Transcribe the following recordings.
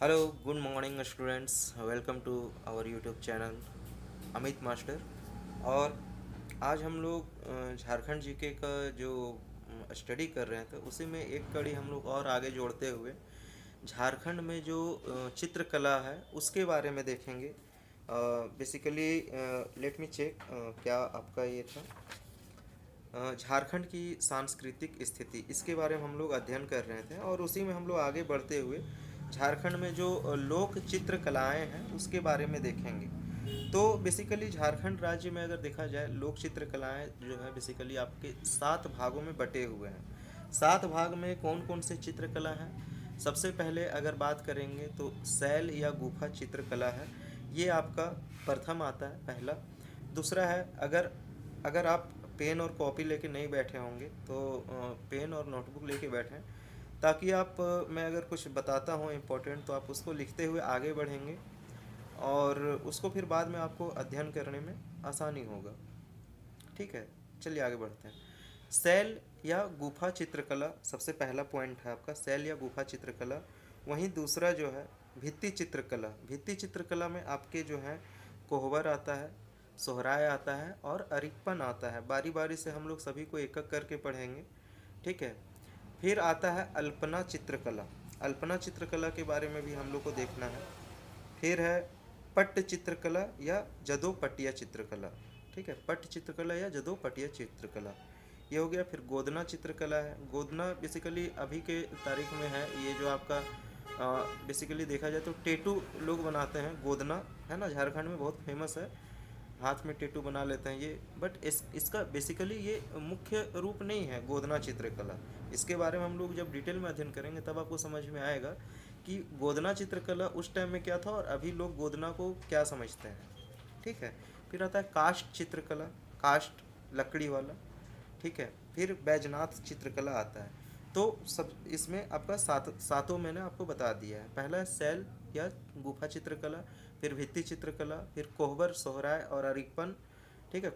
Hello good morning students, welcome to our YouTube channel Amit master. और आज हम लोग झारखंड जीके का जो स्टडी कर रहे थे उसी में एक कड़ी हम लोग और आगे जोड़ते हुए झारखंड में जो चित्रकला है उसके बारे में देखेंगे। बेसिकली लेट मी चेक क्या आपका ये था। झारखंड की सांस्कृतिक स्थिति इसके बारे में हम लोग अध्ययन कर रहे थे और उसी में हम लोग आगे बढ़ते हुए झारखंड में जो लोक चित्रकलाएँ हैं उसके बारे में देखेंगे। तो बेसिकली झारखंड राज्य में अगर देखा जाए लोक चित्रकलाएँ जो है बेसिकली आपके 7 भागों में बटे हुए हैं। 7 भाग में कौन कौन से चित्रकला हैं? सबसे पहले अगर बात करेंगे तो शैल या गुफा चित्रकला है, ये आपका प्रथम आता है पहला। दूसरा है, अगर अगर आप पेन और कॉपी लेके नहीं बैठे होंगे तो पेन और नोटबुक लेके बैठें, ताकि आप मैं अगर कुछ बताता हूँ इम्पोर्टेंट तो आप उसको लिखते हुए आगे बढ़ेंगे और उसको फिर बाद में आपको अध्ययन करने में आसानी होगा। ठीक है, चलिए आगे बढ़ते हैं। शैल या गुफा चित्रकला सबसे पहला पॉइंट है आपका, शैल या गुफा चित्रकला। वहीं दूसरा जो है भित्ति चित्रकला। भित्ति चित्रकला में आपके जो है कोहबर आता है, सोहराय आता है और अरिपन आता है। बारी बारी से हम लोग सभी को एक एक करके पढ़ेंगे। ठीक है, फिर आता है अल्पना चित्रकला। अल्पना चित्रकला के बारे में भी हम लोग को देखना है। फिर है पट्ट चित्रकला या जदोपटिया चित्रकला। ठीक है, पट्ट चित्रकला या जदोपटिया चित्रकला ये हो गया। फिर गोदना चित्रकला है। गोदना बेसिकली अभी के तारीख में है, ये जो आपका बेसिकली देखा जाए तो टेटू लोग बनाते हैं। गोदना है ना, झारखंड में बहुत फेमस है, हाथ में टेटू बना लेते हैं ये। बट इसका बेसिकली ये मुख्य रूप नहीं है गोदना चित्रकला। इसके बारे में हम लोग जब डिटेल में अध्ययन करेंगे तब आपको समझ में आएगा कि गोदना चित्रकला उस टाइम में क्या था और अभी लोग गोदना को क्या समझते हैं। ठीक है, फिर आता है काष्ठ चित्रकला, काष्ठ लकड़ी वाला। ठीक है, फिर बैजनाथ चित्रकला आता है। तो सब इसमें आपका सातों मैंने आपको बता दिया है। पहला है शैल या गुफा चित्रकला, फिर भित्ति चित्रकला, फिर कोहबर, सोहराय और अरिपन। ठीक है,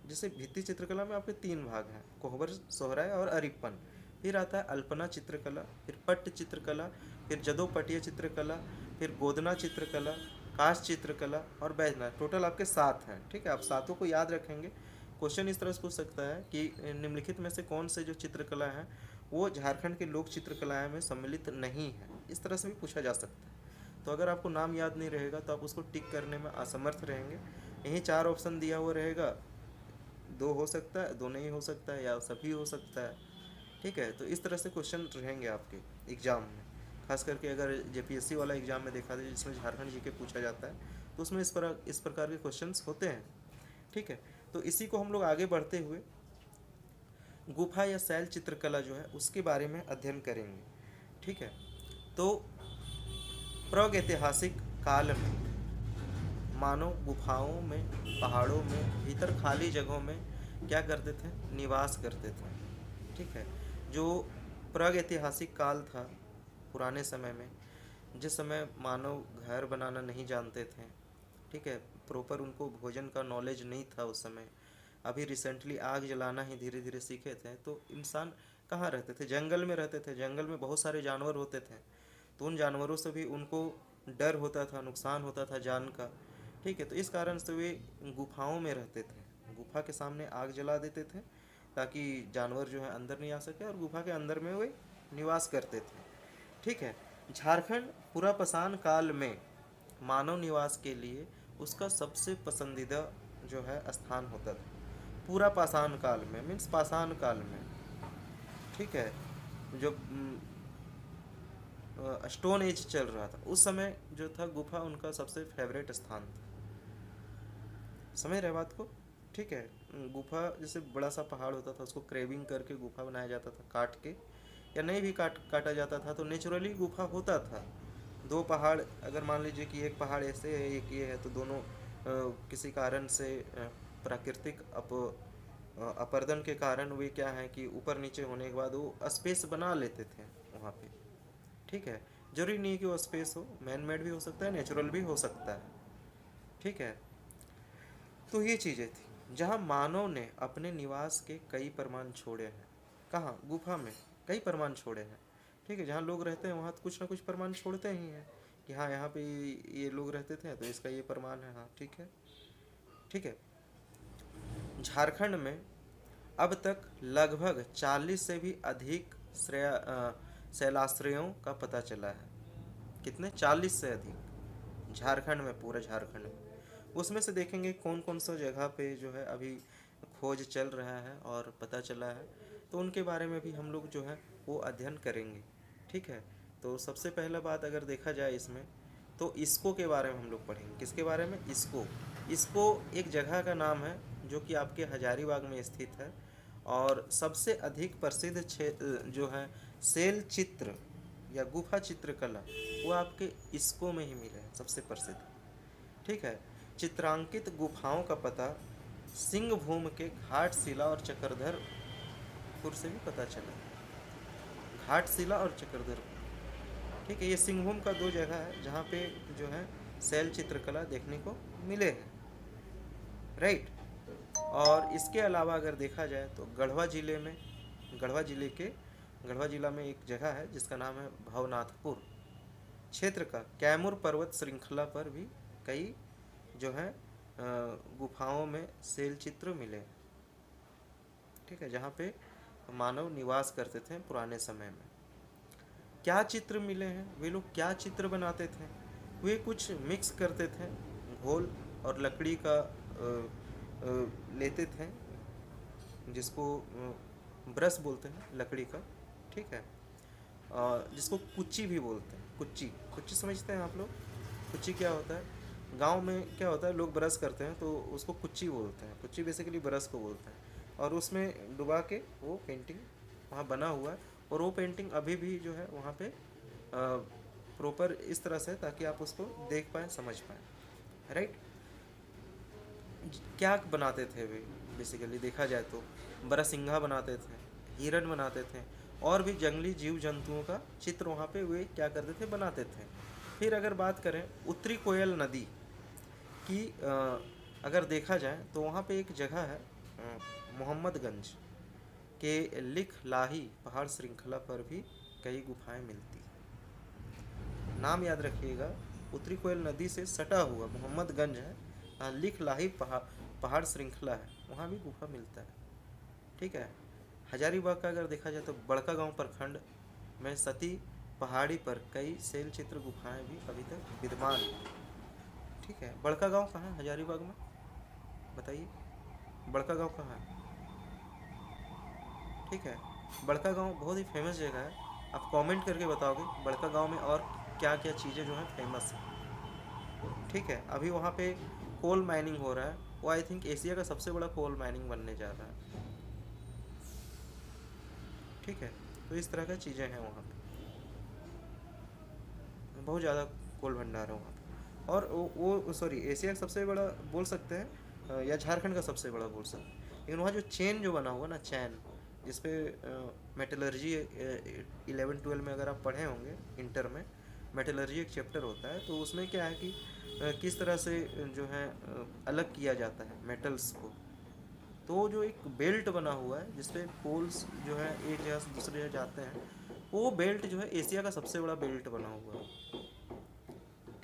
जैसे भित्ति चित्रकला में आपके 3 भाग हैं, कोहबर, सोहराय और अरिपन। फिर आता है अल्पना चित्रकला, फिर पट्ट चित्रकला, फिर जदोपटिया चित्रकला, फिर गोदना चित्रकला, काष्ठ चित्रकला और बैजनाथ। टोटल आपके 7 हैं। ठीक है, आप सातों को याद रखेंगे। क्वेश्चन इस तरह से पूछ सकता है कि निम्नलिखित में से कौन से जो चित्रकला हैं वो झारखंड के लोक चित्रकलाएँ में सम्मिलित नहीं है। इस तरह से भी पूछा जा सकता है। तो अगर आपको नाम याद नहीं रहेगा तो आप उसको टिक करने में असमर्थ रहेंगे। यहीं 4 ऑप्शन दिया हुआ रहेगा, 2 हो सकता है, 2 नहीं हो सकता है, या सभी हो सकता है। ठीक है, तो इस तरह से क्वेश्चन रहेंगे आपके एग्ज़ाम में। खास करके अगर जेपीएससी वाला एग्ज़ाम में देखा जाए जिसमें झारखंड जीके पूछा जाता है तो उसमें इस प्रकार के क्वेश्चंस होते हैं। ठीक है, तो इसी को हम लोग आगे बढ़ते हुए गुफा या शैल चित्रकला जो है उसके बारे में अध्ययन करेंगे। ठीक है, तो प्रागैतिहासिक काल में मानव गुफाओं में, पहाड़ों में, भीतर खाली जगहों में क्या करते थे? निवास करते थे। ठीक है, जो प्रागैतिहासिक काल था पुराने समय में, जिस समय मानव घर बनाना नहीं जानते थे। ठीक है, प्रॉपर उनको भोजन का नॉलेज नहीं था उस समय। अभी रिसेंटली आग जलाना ही धीरे धीरे सीखे थे। तो इंसान कहाँ रहते थे? जंगल में रहते थे। जंगल में बहुत सारे जानवर होते थे, तो उन जानवरों से भी उनको डर होता था, नुकसान होता था जान का। ठीक है, तो इस कारण से वे गुफाओं में रहते थे। गुफा के सामने आग जला देते थे ताकि जानवर जो है अंदर नहीं आ सके, और गुफा के अंदर में वे निवास करते थे। ठीक है, झारखंड पुरापाषाण काल में मानव निवास के लिए उसका सबसे पसंदीदा जो है स्थान होता था। पूरा पाषाण काल में मीन्स पाषाण काल में। ठीक है, जो स्टोन एज चल रहा था उस समय जो था गुफा उनका सबसे फेवरेट स्थान था। समझ रहे बात को? ठीक है, गुफा जैसे बड़ा सा पहाड़ होता था उसको क्रेविंग करके गुफा बनाया जाता था, काट के, या नहीं भी काटा जाता था तो नेचुरली गुफा होता था। 2 पहाड़ अगर मान लीजिए कि एक पहाड़ ऐसे है एक ये है, तो दोनों किसी कारण से प्राकृतिक अपर्दन के कारण वे क्या है कि ऊपर नीचे होने के बाद वो स्पेस बना लेते थे वहाँ पे। ठीक है, जरूरी नहीं है कि वो स्पेस हो, मैन मेड भी हो सकता है, नेचुरल भी हो सकता है। ठीक है, तो ये चीज़ें थी जहाँ मानव ने अपने निवास के कई प्रमाण छोड़े हैं। कहाँ? गुफा में कई प्रमाण छोड़े हैं। ठीक है, जहाँ लोग रहते हैं वहाँ तो कुछ ना कुछ प्रमाण छोड़ते ही हैं कि हाँ यहाँ पे ये लोग रहते थे, तो इसका ये प्रमाण है। हाँ ठीक है, ठीक है। झारखंड में अब तक लगभग 40 से भी अधिक शैलाश्रयों का पता चला है। कितने? 40 से अधिक झारखंड में, पूरे झारखंड में। उसमें से देखेंगे कौन कौन सा जगह पे जो है अभी खोज चल रहा है और पता चला है, तो उनके बारे में भी हम लोग जो है वो अध्ययन करेंगे। ठीक है। तो सबसे पहला बात अगर देखा जाए इसमें, तो इसको के बारे में हम लोग पढ़ेंगे। किसके बारे में? इसको। इसको एक जगह का नाम है जो कि आपके हजारीबाग में स्थित है, और सबसे अधिक प्रसिद्ध जो है शैल चित्र या गुफा चित्रकला, वो आपके इसको में ही मिले हैं, सबसे प्रसिद्ध। ठीक है। चित्रांकित गुफाओं का पता सिंहभूम के घाटशिला और चक्रधरपुर से भी पता चला। घाटशिला और चक्रधरपुर, ठीक है, ये सिंहभूम का दो जगह है जहाँ पे जो है शैल चित्रकला देखने को मिले हैं। राइट। और इसके अलावा अगर देखा जाए तो गढ़वा जिले में, गढ़वा जिला में एक जगह है जिसका नाम है भवनाथपुर क्षेत्र का कैमूर पर्वत श्रृंखला पर भी कई जो है गुफाओं में शैल चित्र मिले। ठीक है, जहाँ पे मानव निवास करते थे पुराने समय में। क्या चित्र मिले हैं? वे लोग क्या चित्र बनाते थे? वे कुछ मिक्स करते थे, घोल और लकड़ी का लेते थे, जिसको ब्रश बोलते हैं लकड़ी का। ठीक है। जिसको कुच्ची भी बोलते हैं। कुच्ची समझते हैं आप लोग? कुच्ची क्या होता है? गांव में क्या होता है, लोग ब्रश करते हैं तो उसको कुच्ची बोलते हैं। कुच्ची बेसिकली ब्रश को बोलते हैं, और उसमें डुबा के वो पेंटिंग वहाँ बना हुआ है, और वो पेंटिंग अभी भी जो है वहाँ पे प्रॉपर इस तरह से, ताकि आप उसको देख पाएँ, समझ पाएँ। राइट। क्या बनाते थे वे? बेसिकली देखा जाए तो बरसिंघा बनाते थे, हिरन बनाते थे, और भी जंगली जीव जंतुओं का चित्र वहाँ पे वे क्या करते थे, बनाते थे। फिर अगर बात करें उत्तरी कोयल नदी की, अगर देखा जाए तो वहाँ पे एक जगह है मोहम्मदगंज के लिख लाही पहाड़ श्रृंखला पर भी कई गुफाएं मिलती हैं। नाम याद रखिएगा, उत्तरी कोयल नदी से सटा हुआ मोहम्मदगंज है, लिख लाही पहाड़ श्रृंखला है, वहाँ भी गुफा मिलता है। ठीक है। हजारीबाग का अगर देखा जाए तो बड़का गांव प्रखंड में सती पहाड़ी पर कई शैल चित्र गुफाएं भी अभी तक विद्यमान हैं। ठीक है। बड़का गांव कहाँ है हजारीबाग में? बताइए, बड़का गांव कहाँ है? ठीक है। बड़का गांव बहुत ही फेमस जगह है। आप कमेंट करके बताओगे बड़का गांव में और क्या क्या चीज़ें जो हैं फेमस हैं। ठीक है। अभी वहाँ पे कोल माइनिंग हो रहा है, वो आई थिंक एशिया का सबसे बड़ा कोल माइनिंग बनने जा रहा है। ठीक है। तो इस तरह का चीज़ें हैं वहाँ पे, बहुत ज़्यादा कोल भंडार है वहाँ पे। और वो सॉरी, एशिया का सबसे बड़ा बोल सकते हैं, या झारखंड का सबसे बड़ा बोल सकते हैं। लेकिन वहाँ जो चेन जो बना हुआ ना, चैन, जिसपे मेटलर्जी 11-12 में अगर आप पढ़े होंगे इंटर में, मेटलर्जी एक चैप्टर होता है, तो उसमें क्या है कि किस तरह से जो है अलग किया जाता है मेटल्स को। तो जो एक बेल्ट बना हुआ है जिसपे पोल्स जो है एक जगह से दूसरी जगह जाते हैं, वो बेल्ट जो है एशिया का सबसे बड़ा बेल्ट बना हुआ है।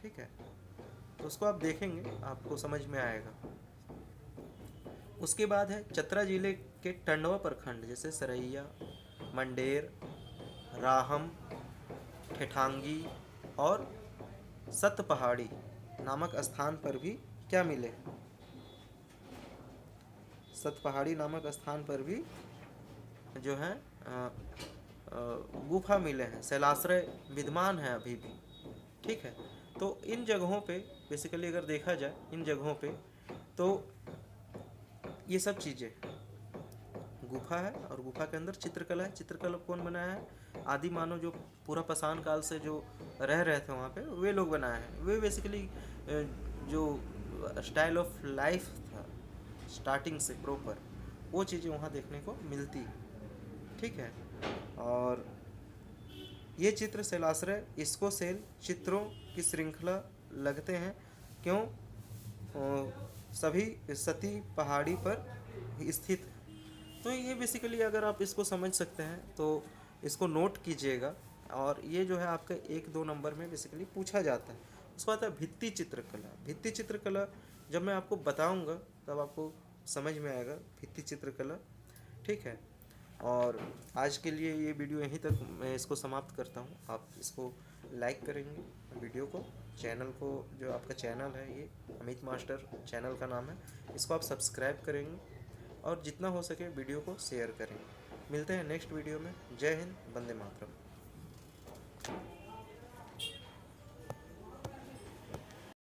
ठीक है। तो उसको आप देखेंगे, आपको समझ में आएगा। उसके बाद है चतरा जिले के टंडवा प्रखंड, जैसे सरैया, मंडेर, राहम, ठेठांगी और सत पहाड़ी नामक स्थान पर भी क्या मिले? सत पहाड़ी नामक स्थान पर भी जो है गुफा मिले हैं, शैलाश्रय विद्यमान है अभी भी। ठीक है। तो इन जगहों पे बेसिकली अगर देखा जाए, इन जगहों पे तो ये सब चीज़ें, गुफा है और गुफा के अंदर चित्रकला है। चित्रकला कौन बनाया है? आदि मानव जो पूरा पाषाण काल से जो रह रहे थे वहाँ पे, वे लोग बनाए हैं। वे बेसिकली जो स्टाइल ऑफ लाइफ था स्टार्टिंग से प्रॉपर, वो चीज़ें वहाँ देखने को मिलती है। ठीक है। और ये चित्र शैलाश्रय इसको शैल चित्रों की श्रृंखला लगते हैं। क्यों? सभी सती पहाड़ी पर स्थित है। तो ये बेसिकली अगर आप इसको समझ सकते हैं तो इसको नोट कीजिएगा और ये जो है आपका 1-2 नंबर में बेसिकली पूछा जाता है। उसके बाद है भित्ति चित्रकला। भित्ति चित्रकला जब मैं आपको बताऊंगा तब आपको समझ में आएगा भित्ति चित्रकला, ठीक है। और आज के लिए ये वीडियो यहीं तक मैं इसको समाप्त करता हूँ। आप इसको लाइक करेंगे वीडियो को, चैनल को, जो आपका चैनल है ये अमित मास्टर चैनल का नाम है, इसको आप सब्सक्राइब करेंगे और जितना हो सके वीडियो को शेयर करें। मिलते हैं नेक्स्ट वीडियो में। जय हिंद, वंदे मातरम।